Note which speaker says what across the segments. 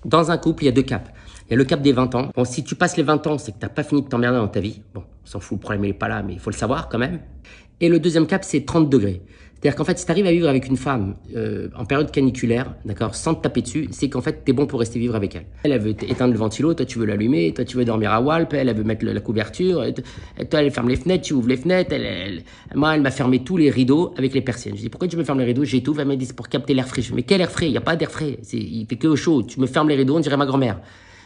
Speaker 1: Dans un couple, il y a deux caps. Il y a le cap des 20 ans. Bon, si tu passes les 20 ans, c'est que tu n'as pas fini de t'emmerder dans ta vie. Bon, on s'en fout, le problème n'est pas là, mais il faut le savoir quand même. Et le deuxième cap, c'est 30 degrés. C'est-à-dire qu'en fait, si tu arrives à vivre avec une femme en période caniculaire, d'accord, sans te taper dessus, c'est qu'en fait, tu es bon pour rester vivre avec elle. Elle veut éteindre le ventilo, toi tu veux l'allumer, toi tu veux dormir à Walp, elle veut mettre la couverture, toi elle ferme les fenêtres, tu ouvres les fenêtres, moi elle m'a fermé tous les rideaux avec les persiennes. Je dis pourquoi tu me fermes les rideaux, j'étouffe, elle m'a dit c'est pour capter l'air frais. Je dis mais quel air frais, il n'y a pas d'air frais, il fait que au chaud, tu me fermes les rideaux, on dirait ma grand-mère.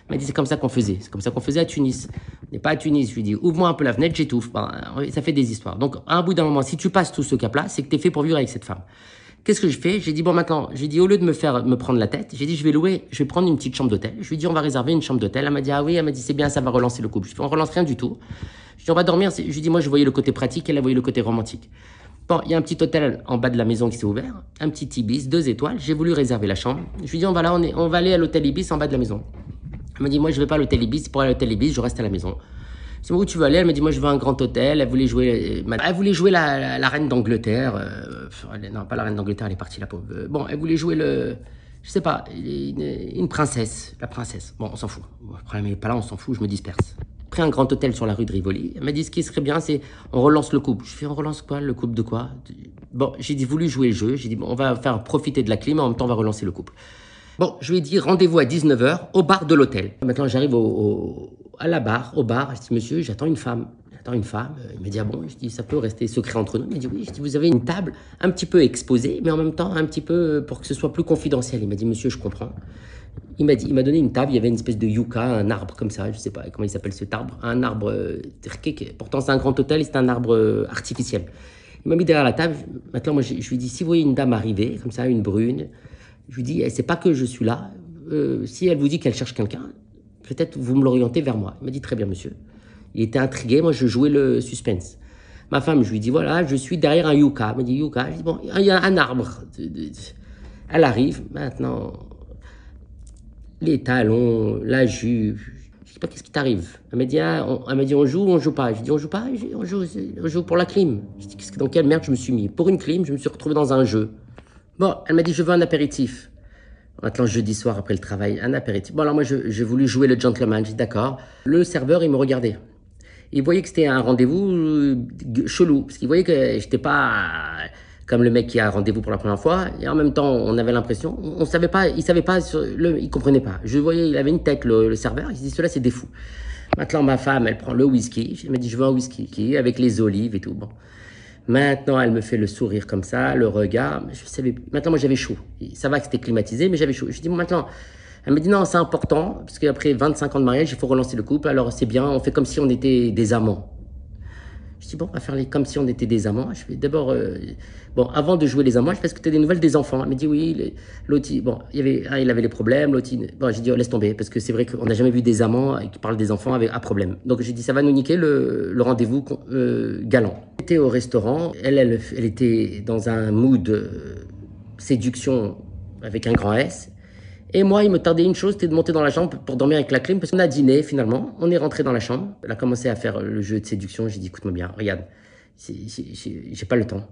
Speaker 1: Elle m'a dit c'est comme ça qu'on faisait, c'est comme ça qu'on faisait à Tunis. On n'est pas à Tunis, je lui dis ouvre-moi un peu la fenêtre, j'étouffe. Ben, ça fait des histoires. Donc à un bout d'un moment, si tu passes tout ce cap-là, c'est que tu es fait pour vivre avec cette femme. Qu'est-ce que je fais? J'ai dit bon maintenant, j'ai dit au lieu de me prendre la tête, j'ai dit je vais prendre une petite chambre d'hôtel. Je lui ai dit on va réserver une chambre d'hôtel. Elle m'a dit ah oui, elle m'a dit c'est bien, ça va relancer le couple. Je lui ai dit on relance rien du tout. Je lui ai dit on va dormir. Je lui ai dit moi je voyais le côté pratique, elle a voyé le côté romantique. Bon, il y a un petit hôtel en bas de la maison qui s'est ouvert, un petit Ibis, 2 étoiles. J'ai voulu réserver la chambre. Je lui ai dit on va aller à l'hôtel Ibis en bas de la maison. Elle m'a dit moi je vais pas à l'hôtel Ibis, pour aller à l'hôtel Ibis, je reste à la maison. C'est où tu veux aller? Elle m'a dit moi je veux un grand hôtel. Elle voulait jouer la reine d'Angleterre. Non, pas la reine d'Angleterre, elle est partie la pauvre. Bon, elle voulait jouer je sais pas, une princesse, la princesse. Bon, on s'en fout. Le problème n'est pas là, on s'en fout, je me disperse. Pris un grand hôtel sur la rue de Rivoli. Elle m'a dit ce qui serait bien, c'est on relance le couple. Je fais on relance quoi? Le couple de quoi? Bon, j'ai dit voulu jouer le jeu. J'ai dit bon, on va faire profiter de la clim, en même temps on va relancer le couple. Bon, je lui ai dit rendez-vous à 19 h au bar de l'hôtel. Maintenant, j'arrive à la bar, au bar. Je dis monsieur, j'attends une femme. Il m'a dit ah bon? Je dis ça peut rester secret entre nous. Il m'a dit oui. Je dis vous avez une table un petit peu exposée, mais en même temps un petit peu pour que ce soit plus confidentiel. Il m'a dit monsieur, je comprends. Il m'a donné une table. Il y avait une espèce de yucca, un arbre comme ça. Je sais pas comment il s'appelle cet arbre. Un arbre pourtant c'est un grand hôtel. C'est un arbre artificiel. Il m'a mis derrière la table. Maintenant moi je lui ai dit si vous voyez une dame arriver comme ça, une brune. Je lui dis, c'est pas que je suis là. Si elle vous dit qu'elle cherche quelqu'un, peut-être vous me l'orientez vers moi. Il m'a dit, très bien, monsieur. Il était intrigué. Moi, je jouais le suspense. Ma femme, je lui dis, voilà, je suis derrière un yucca. Elle m'a dit, yucca. Je dis, bon, il y a un arbre. Elle arrive. Maintenant, les talons, la jupe. Je dis pas, qu'est-ce qui t'arrive? Elle m'a dit, on joue ou on joue pas? Je dis, on joue pas. On joue pour la clim. Je dis, dans quelle merde je me suis mis? Pour une clim, je me suis retrouvé dans un jeu. Bon, elle m'a dit, je veux un apéritif. Maintenant, jeudi soir, après le travail, un apéritif. Bon, alors moi, j'ai voulu jouer le gentleman. J'ai dit, d'accord. Le serveur, il me regardait. Il voyait que c'était un rendez-vous chelou. Parce qu'il voyait que j'étais pas comme le mec qui a un rendez-vous pour la première fois. Et en même temps, on avait l'impression, il savait pas, il comprenait pas. Je voyais, il avait une tête, le serveur. Il se dit, cela, c'est des fous. Maintenant, ma femme, elle prend le whisky. Elle m'a dit, je veux un whisky avec les olives et tout. Bon. Maintenant, elle me fait le sourire comme ça, le regard. Je savais. Maintenant, moi, j'avais chaud. Ça va que c'était climatisé, mais j'avais chaud. Je dis, bon, maintenant, elle me dit, non, c'est important, parce qu'après 25 ans de mariage, il faut relancer le couple. Alors, c'est bien, on fait comme si on était des amants. Je dis, bon, on va faire comme si on était des amants. Je fais d'abord, bon, avant de jouer les amants, je fais, est-ce que tu as des nouvelles des enfants? Elle me dit, oui, l'autre, bon, il avait les problèmes, l'autre, bon, j'ai dit, oh, laisse tomber, parce que c'est vrai qu'on n'a jamais vu des amants qui parlent des enfants à problème. Donc, j'ai dit, ça va nous niquer le rendez-vous galant. On était au restaurant, elle était dans un mood séduction avec un grand S. Et moi, il me tardait une chose, c'était de monter dans la chambre pour dormir avec la clim. Parce qu'on a dîné, finalement. On est rentré dans la chambre. Elle a commencé à faire le jeu de séduction. J'ai dit, écoute-moi bien, regarde, j'ai pas le temps.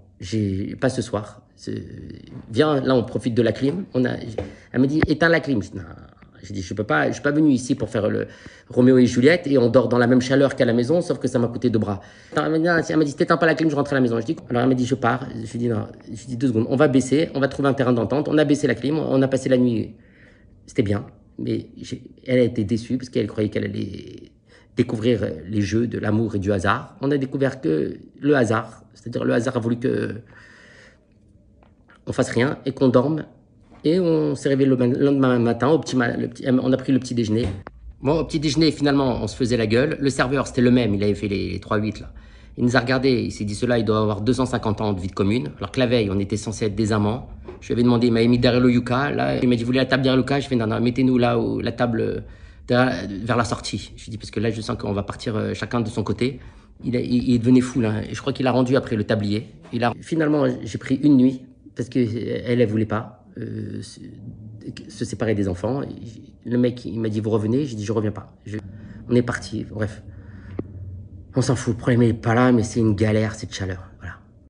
Speaker 1: Pas ce soir. Viens, là, on profite de la clim. Elle me dit, éteins la clim. J'ai dit, je suis pas venu ici pour faire le Roméo et Juliette et on dort dans la même chaleur qu'à la maison, sauf que ça m'a coûté 2 bras. Elle m'a dit, t'éteins pas la clim, je rentre à la maison. Alors elle m'a dit, je pars. Je lui ai dit, non. Je lui ai dit, 2 secondes. On va baisser, on va trouver un terrain d'entente. On a baissé la clim, on a passé la nuit. C'était bien, mais elle a été déçue parce qu'elle croyait qu'elle allait découvrir les jeux de l'amour et du hasard. On a découvert que le hasard, c'est-à-dire le hasard a voulu qu'on fasse rien et qu'on dorme. Et on s'est réveillé le lendemain matin, on a pris le petit déjeuner. Bon, au petit déjeuner, finalement, on se faisait la gueule. Le serveur, c'était le même, il avait fait les 3-8 là. Il nous a regardé, il s'est dit, cela, il doit avoir 250 ans de vie de commune. Alors que la veille, on était censé être des amants. Je lui avais demandé, il m'avait mis derrière le yucca. Là, il m'a dit, vous voulez la table derrière le yucca? Je fais, non, non, mettez-nous là, la table vers la sortie. Je lui ai dit, parce que là, je sens qu'on va partir chacun de son côté. Il est devenu fou, là. Et je crois qu'il a rendu après le tablier. Finalement, j'ai pris une nuit, parce qu'elle voulait pas se séparer des enfants. Le mec, il m'a dit, vous revenez? J'ai dit, je reviens pas. On est parti, bref. On s'en fout, le problème n'est pas là, mais c'est une galère, cette chaleur.